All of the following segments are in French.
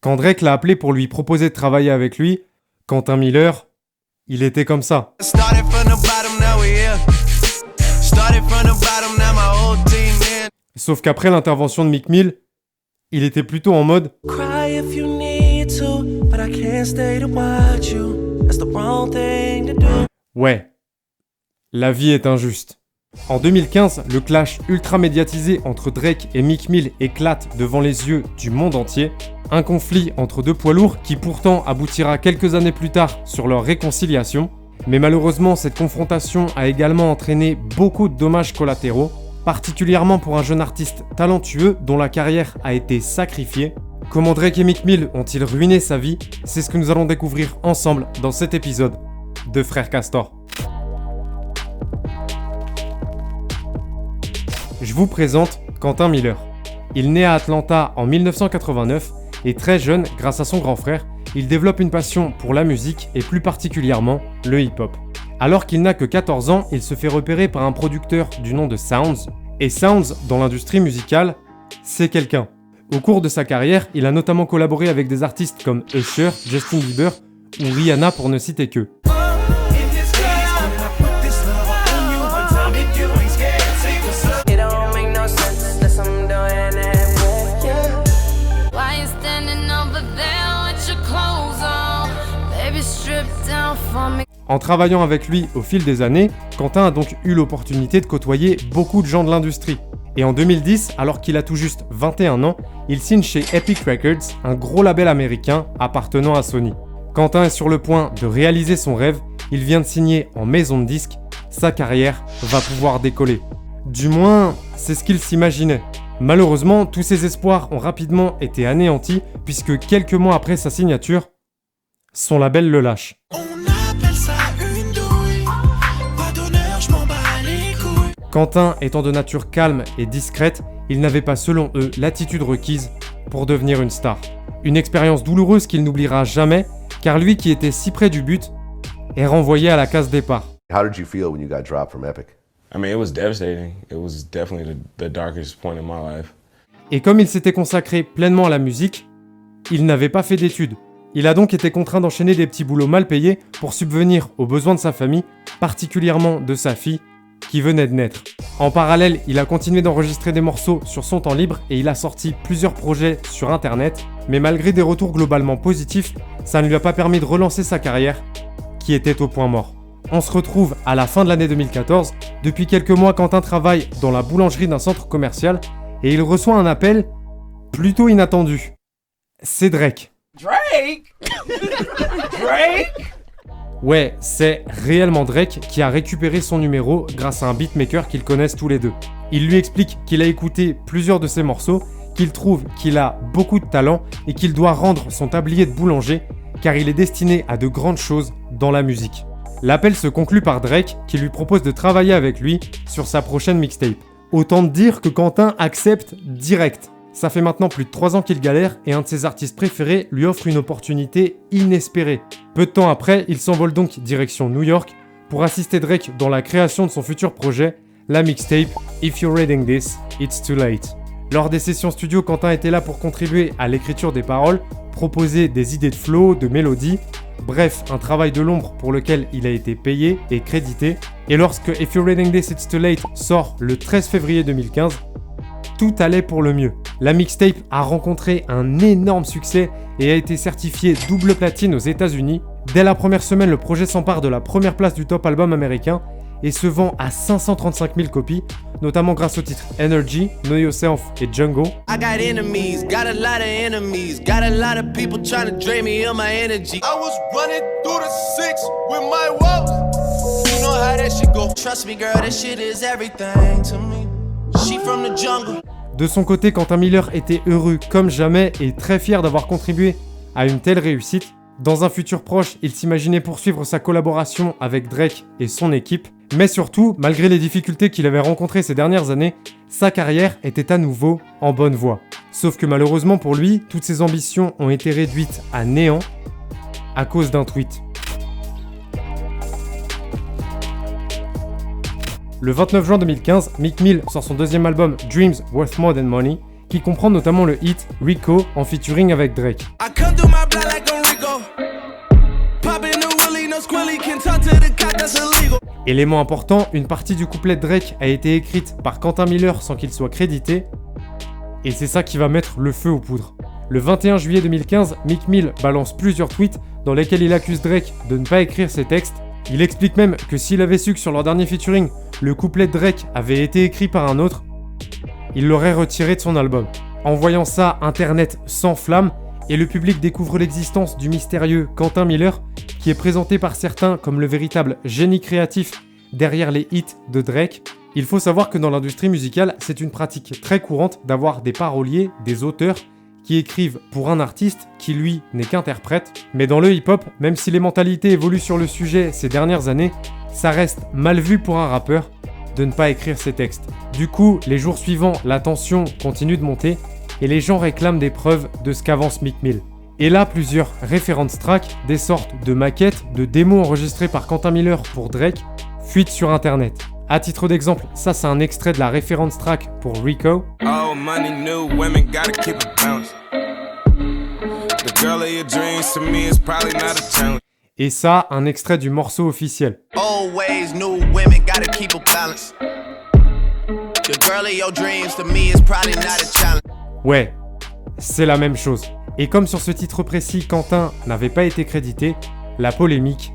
Quand Drake l'a appelé pour lui proposer de travailler avec lui, Quentin Miller, il était comme ça. Sauf qu'après l'intervention de Meek Mill, il était plutôt en mode ouais, la vie est injuste. En 2015, le clash ultra médiatisé entre Drake et Meek Mill éclate devant les yeux du monde entier. Un conflit entre deux poids lourds qui pourtant aboutira quelques années plus tard sur leur réconciliation. Mais malheureusement, cette confrontation a également entraîné beaucoup de dommages collatéraux, particulièrement pour un jeune artiste talentueux dont la carrière a été sacrifiée. Comment Drake et Meek Mill ont-ils ruiné sa vie? C'est ce que nous allons découvrir ensemble dans cet épisode de Frères Castor. Je vous présente Quentin Miller. Il naît à Atlanta en 1989 et très jeune, grâce à son grand frère, il développe une passion pour la musique et plus particulièrement le hip-hop. Alors qu'il n'a que 14 ans, il se fait repérer par un producteur du nom de Sounds. Et Sounds, dans l'industrie musicale, c'est quelqu'un. Au cours de sa carrière, il a notamment collaboré avec des artistes comme Usher, Justin Bieber ou Rihanna pour ne citer qu'eux. En travaillant avec lui au fil des années, Quentin a donc eu l'opportunité de côtoyer beaucoup de gens de l'industrie. Et en 2010, alors qu'il a tout juste 21 ans, il signe chez Epic Records, un gros label américain appartenant à Sony. Quentin est sur le point de réaliser son rêve, il vient de signer en maison de disques, sa carrière va pouvoir décoller. Du moins, c'est ce qu'il s'imaginait. Malheureusement, tous ses espoirs ont rapidement été anéantis puisque quelques mois après sa signature, son label le lâche. Quentin étant de nature calme et discrète, il n'avait pas selon eux l'attitude requise pour devenir une star. Une expérience douloureuse qu'il n'oubliera jamais, car lui qui était si près du but, est renvoyé à la case départ. How did you feel when you got dropped from Epic? I mean, it was devastating. It was definitely the darkest point in my life. Et comme il s'était consacré pleinement à la musique, il n'avait pas fait d'études. Il a donc été contraint d'enchaîner des petits boulots mal payés pour subvenir aux besoins de sa famille, particulièrement de sa fille, qui venait de naître. En parallèle, il a continué d'enregistrer des morceaux sur son temps libre et il a sorti plusieurs projets sur internet, mais malgré des retours globalement positifs, ça ne lui a pas permis de relancer sa carrière, qui était au point mort. On se retrouve à la fin de l'année 2014, depuis quelques mois Quentin travaille dans la boulangerie d'un centre commercial et il reçoit un appel plutôt inattendu. C'est Drake. Drake? Drake? Ouais, c'est réellement Drake qui a récupéré son numéro grâce à un beatmaker qu'ils connaissent tous les deux. Il lui explique qu'il a écouté plusieurs de ses morceaux, qu'il trouve qu'il a beaucoup de talent et qu'il doit rendre son tablier de boulanger car il est destiné à de grandes choses dans la musique. L'appel se conclut par Drake qui lui propose de travailler avec lui sur sa prochaine mixtape. Autant dire que Quentin accepte direct. Ça fait maintenant plus de 3 ans qu'il galère et un de ses artistes préférés lui offre une opportunité inespérée. Peu de temps après, il s'envole donc direction New York pour assister Drake dans la création de son futur projet, la mixtape If You're Reading This, It's Too Late. Lors des sessions studio, Quentin était là pour contribuer à l'écriture des paroles, proposer des idées de flow, de mélodie, bref, un travail de l'ombre pour lequel il a été payé et crédité. Et lorsque If You're Reading This, It's Too Late sort le 13 février 2015, tout allait pour le mieux. La mixtape a rencontré un énorme succès et a été certifiée double platine aux États-Unis. Dès la première semaine, le projet s'empare de la première place du top album américain et se vend à 535 000 copies, notamment grâce aux titres Energy, Know Yourself et Django. I got enemies, got a lot of enemies, got a lot of people trying to drain me of my energy. I was running through the six with my woes. You know how that shit go. Trust me, girl, that shit is everything to me. She from the jungle. De son côté, Quentin Miller était heureux comme jamais et très fier d'avoir contribué à une telle réussite. Dans un futur proche, il s'imaginait poursuivre sa collaboration avec Drake et son équipe. Mais surtout, malgré les difficultés qu'il avait rencontrées ces dernières années, sa carrière était à nouveau en bonne voie. Sauf que malheureusement pour lui, toutes ses ambitions ont été réduites à néant à cause d'un tweet. Le 29 juin 2015, Meek Mill sort son deuxième album Dreams Worth More Than Money, qui comprend notamment le hit Rico en featuring avec Drake. fly like Enrico. Poppin' the Willie, no squilly, can talk to the cop, that's illegal. Élément important, une partie du couplet de Drake a été écrite par Quentin Miller sans qu'il soit crédité. Et c'est ça qui va mettre le feu aux poudres. Le 21 juillet 2015, Meek Mill balance plusieurs tweets dans lesquels il accuse Drake de ne pas écrire ses textes. Il explique même que s'il avait su que sur leur dernier featuring, le couplet de Drake avait été écrit par un autre, il l'aurait retiré de son album. En voyant ça, Internet s'enflamme et le public découvre l'existence du mystérieux Quentin Miller, qui est présenté par certains comme le véritable génie créatif derrière les hits de Drake. Il faut savoir que dans l'industrie musicale, c'est une pratique très courante d'avoir des paroliers, des auteurs, qui écrivent pour un artiste qui lui n'est qu'interprète. Mais dans le hip-hop, même si les mentalités évoluent sur le sujet ces dernières années, ça reste mal vu pour un rappeur de ne pas écrire ses textes. Du coup, les jours suivants, la tension continue de monter et les gens réclament des preuves de ce qu'avance Meek Mill. Et là, plusieurs reference tracks, des sortes de maquettes, de démos enregistrées par Quentin Miller pour Drake, fuitent sur internet. À titre d'exemple, ça c'est un extrait de la reference track pour Rico. Oh, money, new women, gotta keep it balanced. The girl of your dreams to me is probably not a challenge. Et ça, un extrait du morceau officiel. Always new women, gotta keep it balanced. The girl of your dreams to me is probably not a challenge. Ouais, c'est la même chose. Et comme sur ce titre précis, Quentin n'avait pas été crédité, la polémique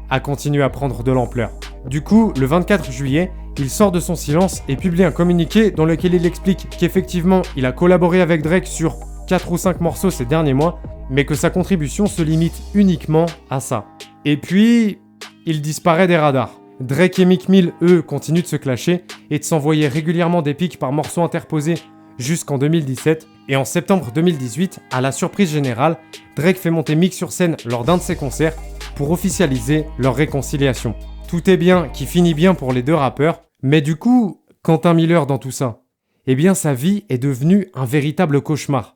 a continué à prendre de l'ampleur. Du coup, le 24 juillet, il sort de son silence et publie un communiqué dans lequel il explique qu'effectivement, il a collaboré avec Drake sur 4 ou 5 morceaux ces derniers mois, mais que sa contribution se limite uniquement à ça. Et puis, il disparaît des radars. Drake et Meek Mill, eux, continuent de se clasher et de s'envoyer régulièrement des pics par morceaux interposés jusqu'en 2017. Et en septembre 2018, à la surprise générale, Drake fait monter Meek sur scène lors d'un de ses concerts pour officialiser leur réconciliation. Tout est bien qui finit bien pour les deux rappeurs, mais du coup, Quentin Miller dans tout ça, eh bien sa vie est devenue un véritable cauchemar.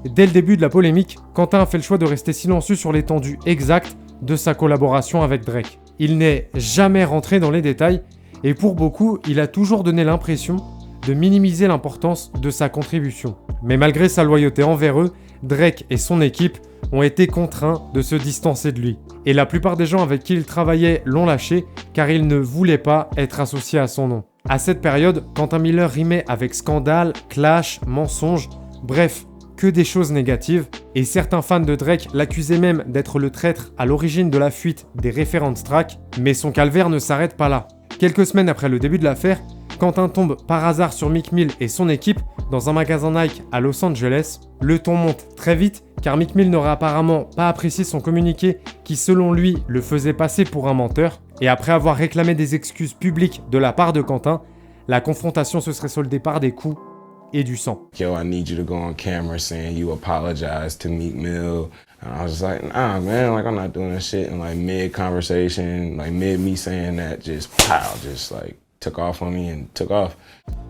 Dès le début de la polémique, Quentin a fait le choix de rester silencieux sur l'étendue exacte de sa collaboration avec Drake. Il n'est jamais rentré dans les détails, et pour beaucoup, il a toujours donné l'impression de minimiser l'importance de sa contribution. Mais malgré sa loyauté envers eux, Drake et son équipe ont été contraints de se distancer de lui. Et la plupart des gens avec qui il travaillait l'ont lâché car il ne voulait pas être associé à son nom. À cette période, Quentin Miller rimait avec scandale, clash, mensonge, bref, que des choses négatives. Et certains fans de Drake l'accusaient même d'être le traître à l'origine de la fuite des reference tracks, mais son calvaire ne s'arrête pas là. Quelques semaines après le début de l'affaire, Quentin tombe par hasard sur Meek Mill et son équipe dans un magasin Nike à Los Angeles. Le ton monte très vite car Meek Mill n'aurait apparemment pas apprécié son communiqué qui selon lui le faisait passer pour un menteur. Et après avoir réclamé des excuses publiques de la part de Quentin, la confrontation se serait soldée par des coups et du sang. Yo, I need you to go on camera saying you apologize to Meek Mill. And I was just like, nah, man, like I'm not doing that shit. And like mid-conversation, like mid me saying that, just pow, just like took off on me and took off.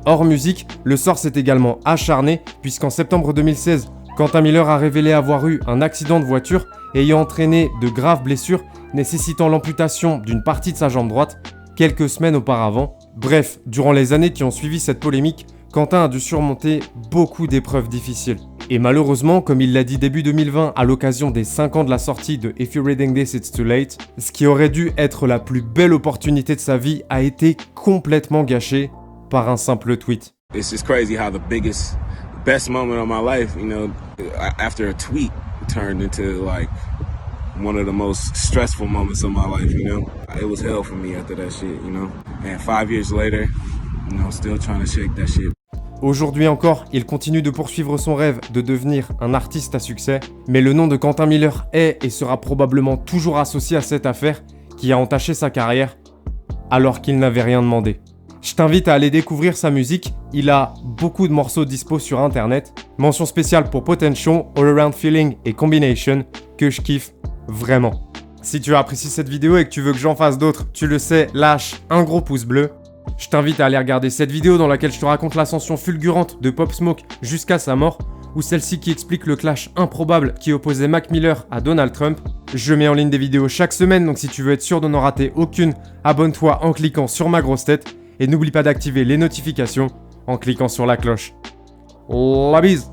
Hors musique, le sort s'est également acharné puisqu'en septembre 2016, Quentin Miller a révélé avoir eu un accident de voiture ayant entraîné de graves blessures nécessitant l'amputation d'une partie de sa jambe droite quelques semaines auparavant. Bref, durant les années qui ont suivi cette polémique, Quentin a dû surmonter beaucoup d'épreuves difficiles. Et malheureusement, comme il l'a dit début 2020 à l'occasion des 5 ans de la sortie de If You're Reading This, It's Too Late, ce qui aurait dû être la plus belle opportunité de sa vie a été complètement gâché par un simple tweet. It's just crazy how the best moment of my life, you know, after a tweet turned into like one of the most stressful moments of my life, you know. It was hell for me after that shit, you know. And 5 years later, you know, still trying to shake that shit. Aujourd'hui encore, il continue de poursuivre son rêve de devenir un artiste à succès, mais le nom de Quentin Miller est et sera probablement toujours associé à cette affaire qui a entaché sa carrière alors qu'il n'avait rien demandé. Je t'invite à aller découvrir sa musique, il a beaucoup de morceaux dispo sur internet. Mention spéciale pour Potential, All Around Feeling et Combination que je kiffe vraiment. Si tu as apprécié cette vidéo et que tu veux que j'en fasse d'autres, tu le sais, lâche un gros pouce bleu. Je t'invite à aller regarder cette vidéo dans laquelle je te raconte l'ascension fulgurante de Pop Smoke jusqu'à sa mort, ou celle-ci qui explique le clash improbable qui opposait Mac Miller à Donald Trump. Je mets en ligne des vidéos chaque semaine, donc si tu veux être sûr de n'en rater aucune, abonne-toi en cliquant sur ma grosse tête et n'oublie pas d'activer les notifications en cliquant sur la cloche. La bise.